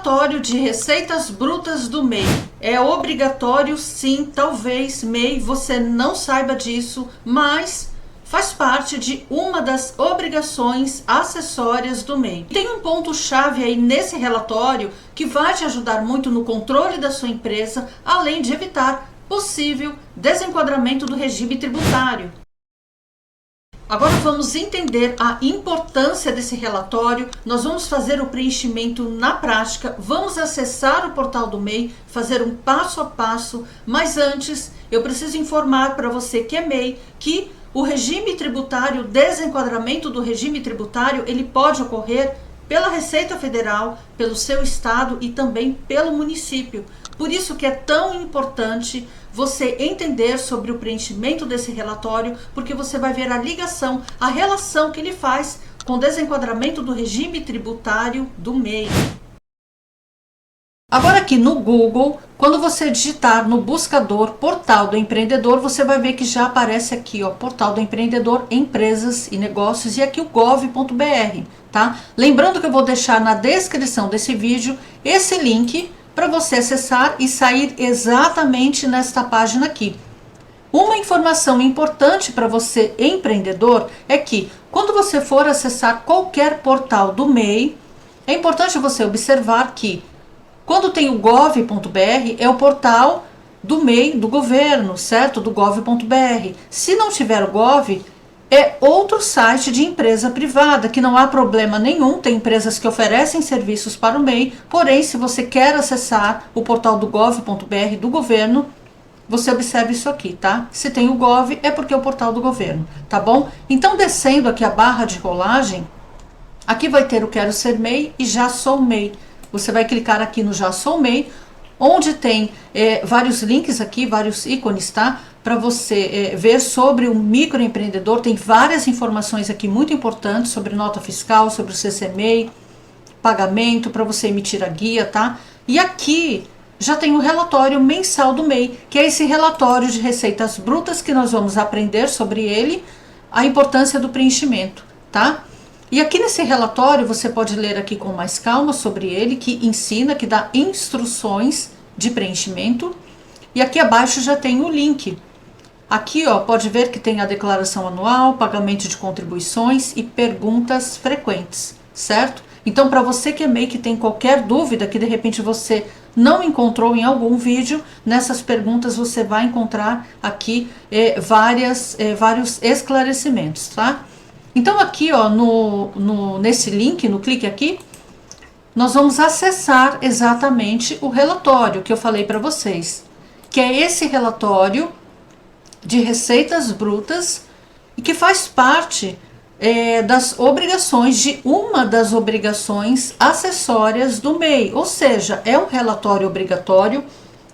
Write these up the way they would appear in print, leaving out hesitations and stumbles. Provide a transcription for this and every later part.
Relatório de receitas brutas do MEI. É obrigatório sim, talvez MEI você não saiba disso, mas faz parte de uma das obrigações acessórias do MEI. Tem um ponto-chave aí nesse relatório que vai te ajudar muito no controle da sua empresa, além de evitar possível desenquadramento do regime tributário. Agora vamos entender a importância desse relatório, nós vamos fazer o preenchimento na prática, vamos acessar o portal do MEI, fazer um passo a passo, mas antes eu preciso informar para você que é MEI que o regime tributário, o desenquadramento do regime tributário, ele pode ocorrer pela Receita Federal, pelo seu estado e também pelo município. Por isso que é tão importante você entender sobre o preenchimento desse relatório, porque você vai ver a ligação, a relação que ele faz com o desenquadramento do regime tributário do MEI. Agora aqui no Google, quando você digitar no buscador Portal do Empreendedor, você vai ver que já aparece aqui, ó, Portal do Empreendedor, Empresas e Negócios, e aqui o gov.br, tá? Lembrando que eu vou deixar na descrição desse vídeo esse link para você acessar e sair exatamente nesta página aqui. Uma informação importante para você, empreendedor, é que quando você for acessar qualquer portal do MEI, é importante você observar que quando tem o gov.br, é o portal do MEI, do governo, certo? Do gov.br. Se não tiver o gov, é outro site de empresa privada, que não há problema nenhum, tem empresas que oferecem serviços para o MEI, porém, se você quer acessar o portal do gov.br do governo, você observa isso aqui, tá? Se tem o gov, é porque é o portal do governo, tá bom? Então, descendo aqui a barra de rolagem, aqui vai ter o Quero Ser MEI e Já Sou MEI. Você vai clicar aqui no Já Sou MEI, onde tem vários links aqui, vários ícones, tá? Para você ver sobre o microempreendedor, tem várias informações aqui muito importantes sobre nota fiscal, sobre o CC-MEI, pagamento, para você emitir a guia, tá? E aqui já tem o relatório mensal do MEI, que é esse relatório de receitas brutas que nós vamos aprender sobre ele, a importância do preenchimento, tá? E aqui nesse relatório você pode ler aqui com mais calma sobre ele, que ensina, que dá instruções de preenchimento. E aqui abaixo já tem o link. Aqui, ó, pode ver que tem a declaração anual, pagamento de contribuições e perguntas frequentes, certo? Então, para você que é MEI, que tem qualquer dúvida, que de repente você não encontrou em algum vídeo, nessas perguntas você vai encontrar aqui vários esclarecimentos, tá? Então aqui, ó, nesse link, no clique aqui, nós vamos acessar exatamente o relatório que eu falei para vocês, que é esse relatório de receitas brutas e que faz parte das obrigações, de uma das obrigações acessórias do MEI, ou seja, é um relatório obrigatório,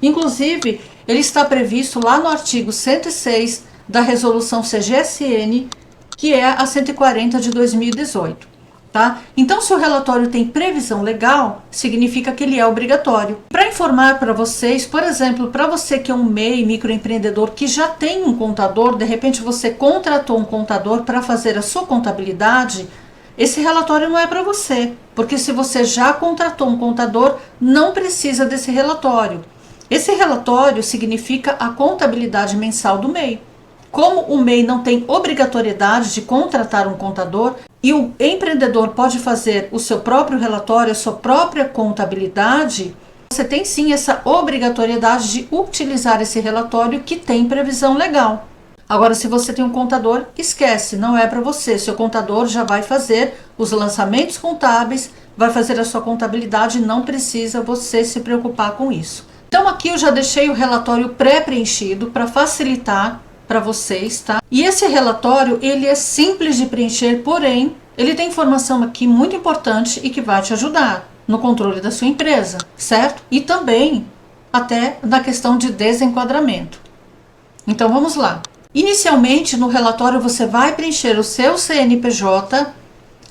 inclusive ele está previsto lá no artigo 106 da resolução CGSN, que é a 140 de 2018, tá? Então, se o relatório tem previsão legal, significa que ele é obrigatório. Para informar para vocês, por exemplo, para você que é um MEI, microempreendedor, que já tem um contador, de repente você contratou um contador para fazer a sua contabilidade, esse relatório não é para você, porque se você já contratou um contador, não precisa desse relatório. Esse relatório significa a contabilidade mensal do MEI. Como o MEI não tem obrigatoriedade de contratar um contador e o empreendedor pode fazer o seu próprio relatório, a sua própria contabilidade, você tem sim essa obrigatoriedade de utilizar esse relatório que tem previsão legal. Agora, se você tem um contador, esquece, não é para você. Seu contador já vai fazer os lançamentos contábeis, vai fazer a sua contabilidade, não precisa você se preocupar com isso. Então aqui eu já deixei o relatório pré-preenchido para facilitar para vocês, tá? E esse relatório, ele é simples de preencher, porém, ele tem informação aqui muito importante e que vai te ajudar no controle da sua empresa, certo? E também até na questão de desenquadramento. Então vamos lá. Inicialmente, no relatório você vai preencher o seu CNPJ,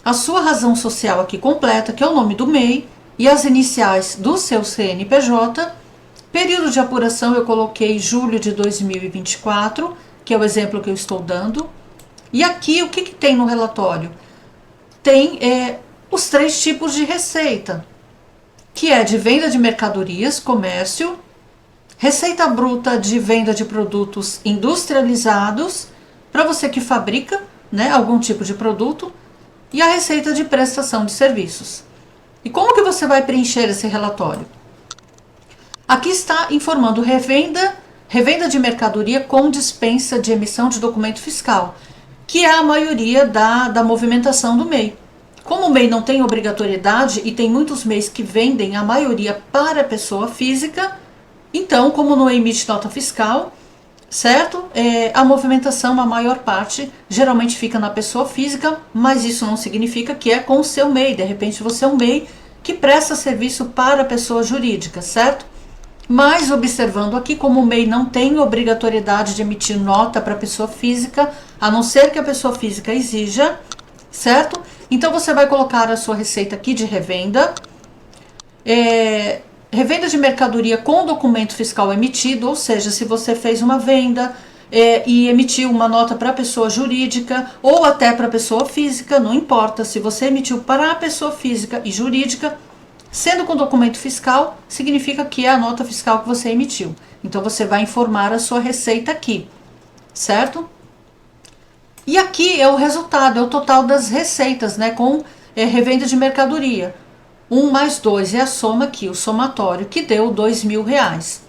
a sua razão social aqui completa, que é o nome do MEI, e as iniciais do seu CNPJ. Período de apuração eu coloquei julho de 2024, que é o exemplo que eu estou dando. E aqui o que tem no relatório? Tem os 3 tipos de receita, que é de venda de mercadorias, comércio, receita bruta de venda de produtos industrializados, para você que fabrica, né, algum tipo de produto, e a receita de prestação de serviços. E como que você vai preencher esse relatório? Aqui está informando revenda de mercadoria com dispensa de emissão de documento fiscal, que é a maioria da movimentação do MEI. Como o MEI não tem obrigatoriedade e tem muitos MEIs que vendem a maioria para pessoa física, então, como não emite nota fiscal, certo? A movimentação, a maior parte, geralmente fica na pessoa física, mas isso não significa que é com o seu MEI. De repente você é um MEI que presta serviço para a pessoa jurídica, certo? Mas observando aqui, como o MEI não tem obrigatoriedade de emitir nota para a pessoa física, a não ser que a pessoa física exija, certo? Então você vai colocar a sua receita aqui de revenda, revenda de mercadoria com documento fiscal emitido, ou seja, se você fez uma venda e emitiu uma nota para a pessoa jurídica ou até para a pessoa física, não importa, se você emitiu para a pessoa física e jurídica, sendo com documento fiscal, significa que é a nota fiscal que você emitiu. Então você vai informar a sua receita aqui, certo? E aqui é o resultado, é o total das receitas, né, com revenda de mercadoria. 1 mais 2 é a soma aqui, o somatório, que deu R$2.000.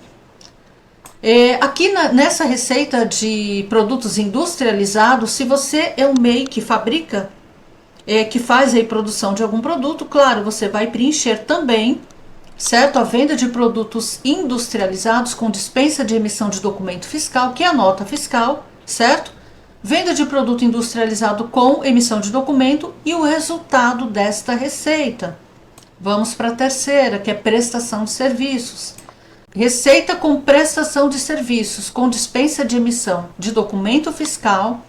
Aqui nessa receita de produtos industrializados, se você é um MEI que fabrica, que faz a produção de algum produto, claro, você vai preencher também, certo? A venda de produtos industrializados com dispensa de emissão de documento fiscal, que é a nota fiscal, certo? Venda de produto industrializado com emissão de documento e o resultado desta receita. Vamos para a terceira, que é prestação de serviços. Receita com prestação de serviços, com dispensa de emissão de documento fiscal.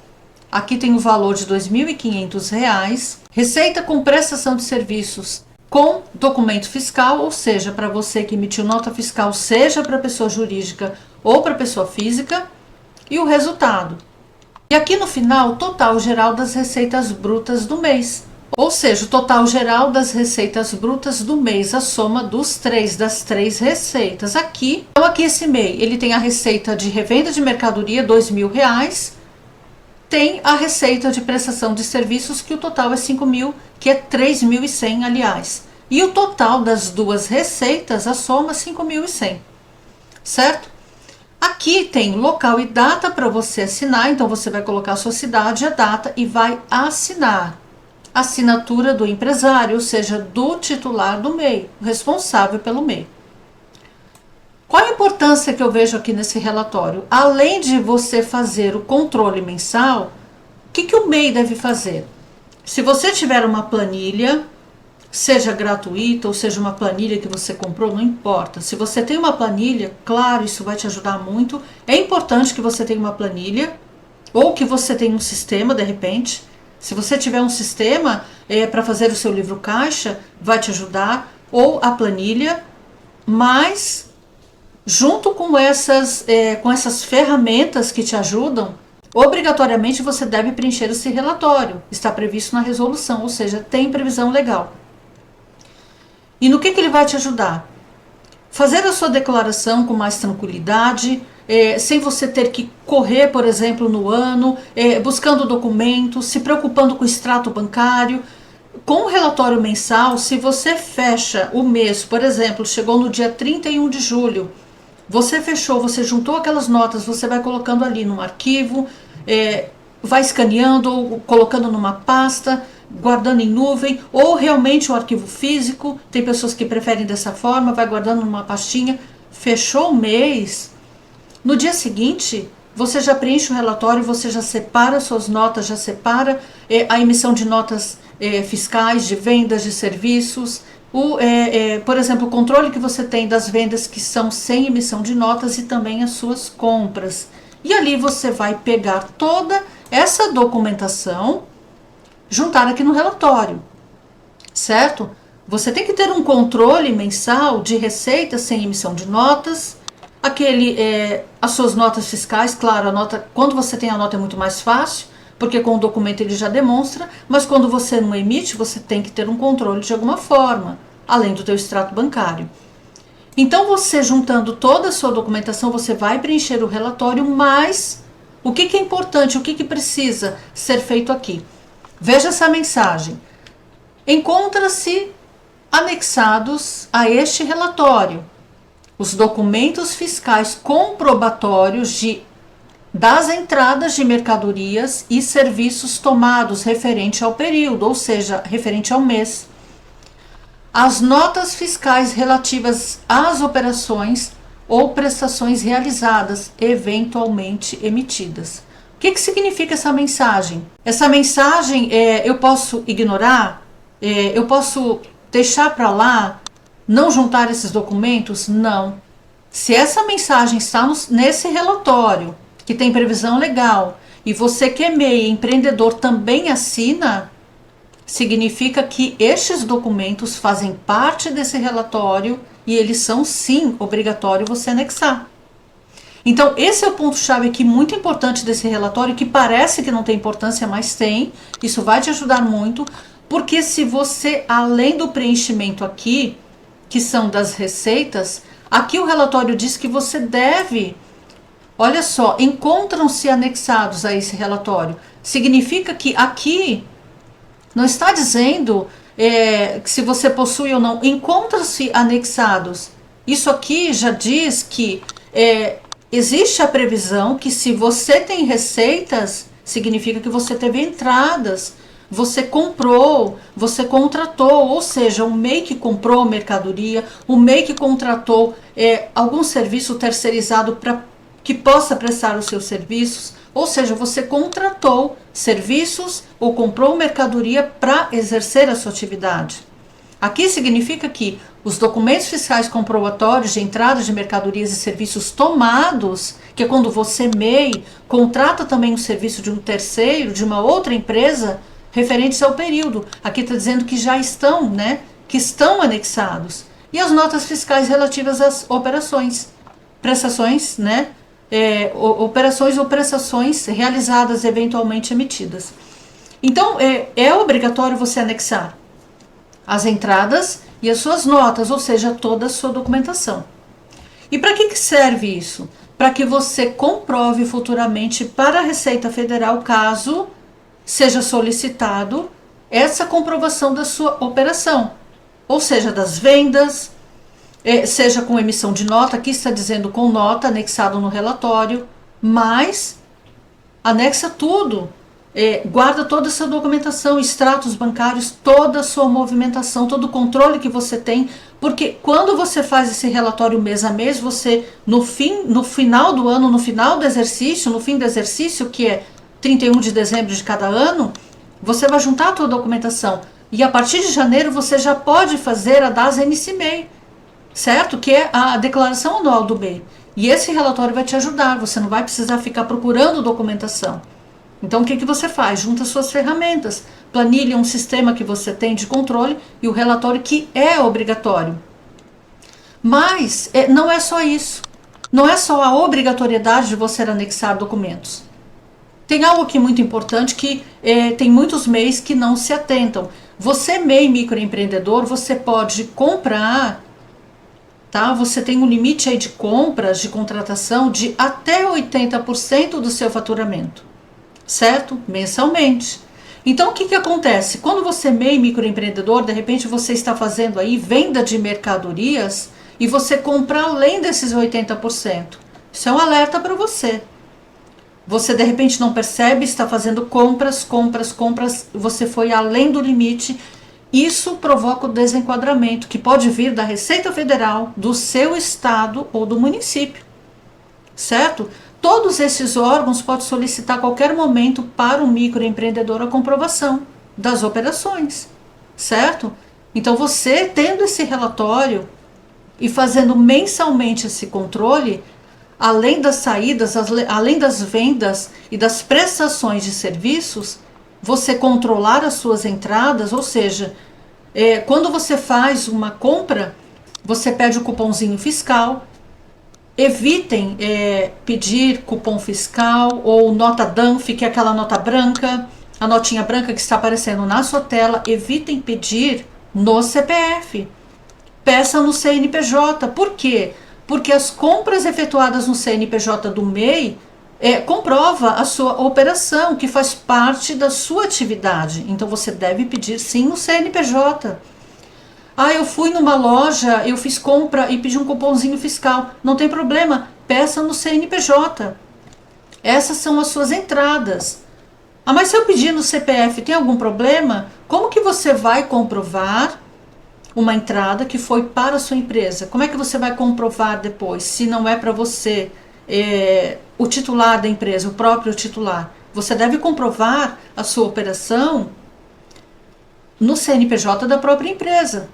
Aqui tem o valor de R$2.500. Receita com prestação de serviços com documento fiscal, ou seja, para você que emitiu nota fiscal, seja para pessoa jurídica ou para pessoa física. E o resultado. E aqui no final, o total geral das receitas brutas do mês. Ou seja, o total geral das receitas brutas do mês, a soma das três receitas. Então aqui esse MEI, ele tem a receita de revenda de mercadoria, R$2.000, tem a receita de prestação de serviços, que o total é 5.000, que é 3.100, aliás. E o total das duas receitas, a soma, 5.100, certo? Aqui tem local e data para você assinar, então você vai colocar a sua cidade, a data e vai assinar. Assinatura do empresário, ou seja, do titular do MEI, o responsável pelo MEI. Qual a importância que eu vejo aqui nesse relatório? Além de você fazer o controle mensal, o que o MEI deve fazer? Se você tiver uma planilha, seja gratuita ou seja uma planilha que você comprou, não importa. Se você tem uma planilha, claro, isso vai te ajudar muito. É importante que você tenha uma planilha ou que você tenha um sistema, de repente. Se você tiver um sistema para fazer o seu livro caixa, vai te ajudar, ou a planilha, mas junto com essas ferramentas que te ajudam, obrigatoriamente você deve preencher esse relatório. Está previsto na resolução, ou seja, tem previsão legal. E no que ele vai te ajudar? Fazer a sua declaração com mais tranquilidade, sem você ter que correr, por exemplo, no ano, buscando documentos, se preocupando com o extrato bancário. Com o relatório mensal, se você fecha o mês, por exemplo, chegou no dia 31 de julho, você fechou, você juntou aquelas notas, você vai colocando ali num arquivo, vai escaneando ou colocando numa pasta, guardando em nuvem, ou realmente o arquivo físico. Tem pessoas que preferem dessa forma, vai guardando numa pastinha. Fechou o mês, no dia seguinte você já preenche o relatório, você já separa suas notas, já separa a emissão de notas fiscais, de vendas de serviços, por exemplo, o controle que você tem das vendas que são sem emissão de notas e também as suas compras. E ali você vai pegar toda essa documentação, juntar aqui no relatório, certo? Você tem que ter um controle mensal de receitas sem emissão de notas, as suas notas fiscais, claro, quando você tem a nota é muito mais fácil, porque com o documento ele já demonstra, mas quando você não emite, você tem que ter um controle de alguma forma. além do teu extrato bancário. Então, você juntando toda a sua documentação, você vai preencher o relatório, mas o que é importante, o que precisa ser feito aqui? Veja essa mensagem. Encontra-se anexados a este relatório os documentos fiscais comprobatórios das entradas de mercadorias e serviços tomados referente ao período, ou seja, referente ao mês. As notas fiscais relativas às operações ou prestações realizadas, eventualmente emitidas. O que significa essa mensagem? Essa mensagem eu posso ignorar? Eu posso deixar para lá, não juntar esses documentos? Não. Se essa mensagem está nesse relatório, que tem previsão legal, e você que é MEI, empreendedor, também assina, significa que estes documentos fazem parte desse relatório e eles são, sim, obrigatório você anexar. Então, esse é o ponto-chave aqui muito importante desse relatório, que parece que não tem importância, mas tem. Isso vai te ajudar muito, porque se você, além do preenchimento aqui, que são das receitas, aqui o relatório diz que você deve, olha só, encontram-se anexados a esse relatório. Significa que aqui não está dizendo que se você possui ou não, encontram-se anexados. Isso aqui já diz que existe a previsão que se você tem receitas, significa que você teve entradas, você comprou, você contratou, ou seja, o MEI que comprou mercadoria, o MEI que contratou algum serviço terceirizado para que possa prestar os seus serviços, ou seja, você contratou serviços ou comprou mercadoria para exercer a sua atividade. Aqui significa que os documentos fiscais comprobatórios de entrada de mercadorias e serviços tomados, que é quando você, MEI, contrata também um serviço de um terceiro, de uma outra empresa, referentes ao período. Aqui está dizendo que já estão, que estão anexados. E as notas fiscais relativas às operações, prestações, operações ou prestações realizadas, eventualmente emitidas. Então, é obrigatório você anexar as entradas e as suas notas, ou seja, toda a sua documentação. E para que serve isso? Para que você comprove futuramente para a Receita Federal, caso seja solicitado essa comprovação da sua operação, ou seja, das vendas, seja com emissão de nota, aqui está dizendo com nota, anexado no relatório, mas anexa tudo, guarda toda essa documentação, extratos bancários, toda a sua movimentação, todo o controle que você tem, porque quando você faz esse relatório mês a mês, você no final do ano, no final do exercício, no fim do exercício, que é 31 de dezembro de cada ano, você vai juntar a tua documentação e a partir de janeiro você já pode fazer a DAS NC-MEI, certo? Que é a declaração anual do MEI. E esse relatório vai te ajudar, você não vai precisar ficar procurando documentação. Então, o que você faz? Junta suas ferramentas, planilha um sistema que você tem de controle e o relatório que é obrigatório. Mas não é só isso. Não é só a obrigatoriedade de você anexar documentos. Tem algo aqui muito importante que tem muitos MEIs que não se atentam. Você, MEI microempreendedor, você pode comprar, tá? Você tem um limite aí de compras, de contratação de até 80% do seu faturamento, certo? Mensalmente. Então, o que acontece? Quando você, MEI microempreendedor, de repente você está fazendo aí venda de mercadorias e você compra além desses 80%. Isso é um alerta para você. Você de repente não percebe, está fazendo compras, você foi além do limite. Isso provoca o desenquadramento, que pode vir da Receita Federal, do seu estado ou do município, certo? Todos esses órgãos podem solicitar a qualquer momento para o microempreendedor a comprovação das operações, certo? Então você tendo esse relatório e fazendo mensalmente esse controle, além das saídas, além das vendas e das prestações de serviços, você controlar as suas entradas, ou seja, quando você faz uma compra, você pede o cupomzinho fiscal. Evitem pedir cupom fiscal ou nota DANF, que é aquela nota branca, a notinha branca que está aparecendo na sua tela. Evitem pedir no CPF, peça no CNPJ. Por quê? Porque as compras efetuadas no CNPJ do MEI comprova a sua operação, que faz parte da sua atividade. Então você deve pedir sim no CNPJ. Ah, eu fui numa loja, eu fiz compra e pedi um cupomzinho fiscal. Não tem problema, peça no CNPJ. Essas são as suas entradas. Ah, mas se eu pedir no CPF, tem algum problema? Como que você vai comprovar uma entrada que foi para a sua empresa? Como é que você vai comprovar depois, se não é para você, o titular da empresa, o próprio titular? Você deve comprovar a sua operação no CNPJ da própria empresa.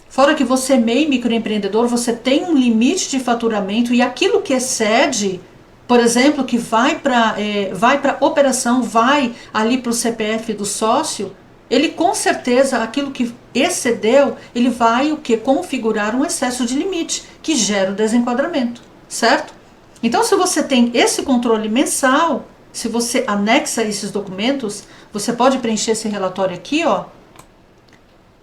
Fora que você, MEI, microempreendedor, você tem um limite de faturamento e aquilo que excede, por exemplo, que vai para operação, vai ali para o CPF do sócio, ele com certeza, aquilo que excedeu, ele vai o que? Configurar um excesso de limite, que gera o desenquadramento, certo? Então, se você tem esse controle mensal, se você anexa esses documentos, você pode preencher esse relatório aqui, ó,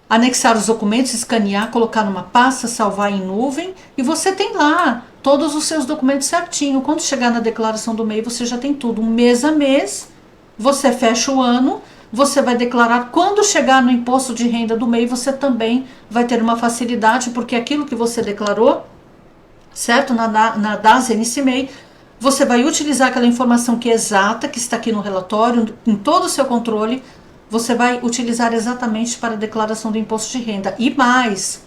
anexar os documentos, escanear, colocar numa pasta, salvar em nuvem, e você tem lá todos os seus documentos certinho. Quando chegar na declaração do MEI, você já tem tudo, mês a mês, você fecha o ano, você vai declarar. Quando chegar no imposto de renda do MEI, você também vai ter uma facilidade, porque aquilo que você declarou, certo? Na DAS NC-MEI, você vai utilizar aquela informação que é exata, que está aqui no relatório, em todo o seu controle, você vai utilizar exatamente para a declaração do imposto de renda. E mais,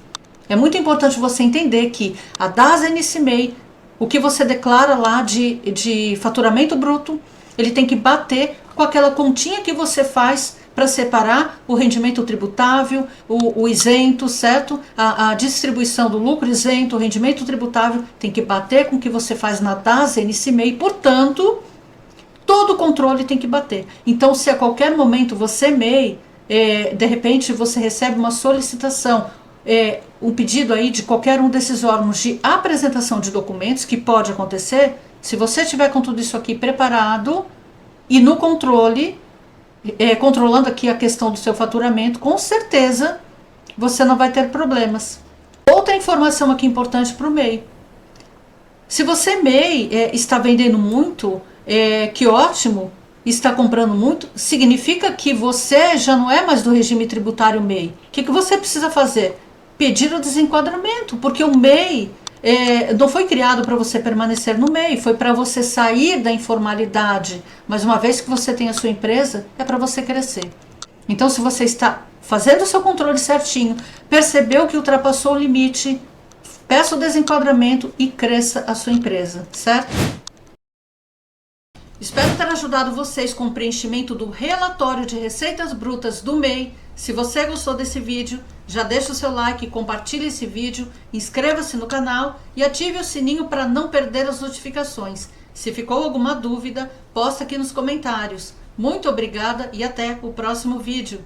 é muito importante você entender que a DAS NC-MEI, o que você declara lá de faturamento bruto, ele tem que bater com aquela continha que você faz para separar o rendimento tributável, o isento, certo? A distribuição do lucro isento, o rendimento tributável, tem que bater com o que você faz na DAS NC-MEI. Portanto, todo o controle tem que bater. Então, se a qualquer momento você, MEI, de repente você recebe uma solicitação, um pedido aí de qualquer um desses órgãos de apresentação de documentos, que pode acontecer, se você tiver com tudo isso aqui preparado e no controle, controlando aqui a questão do seu faturamento, com certeza você não vai ter problemas. Outra informação aqui importante para o MEI. Se você, MEI, está vendendo muito, que ótimo, está comprando muito, significa que você já não é mais do regime tributário MEI. O que você precisa fazer? Pedir o desenquadramento, porque o MEI não foi criado para você permanecer no MEI, foi para você sair da informalidade. Mas uma vez que você tem a sua empresa, é para você crescer. Então, se você está fazendo o seu controle certinho, percebeu que ultrapassou o limite, peça o desenquadramento e cresça a sua empresa, certo? Espero ter ajudado vocês com o preenchimento do relatório de receitas brutas do MEI. Se você gostou desse vídeo, já deixa o seu like, compartilhe esse vídeo, inscreva-se no canal e ative o sininho para não perder as notificações. Se ficou alguma dúvida, posta aqui nos comentários. Muito obrigada e até o próximo vídeo.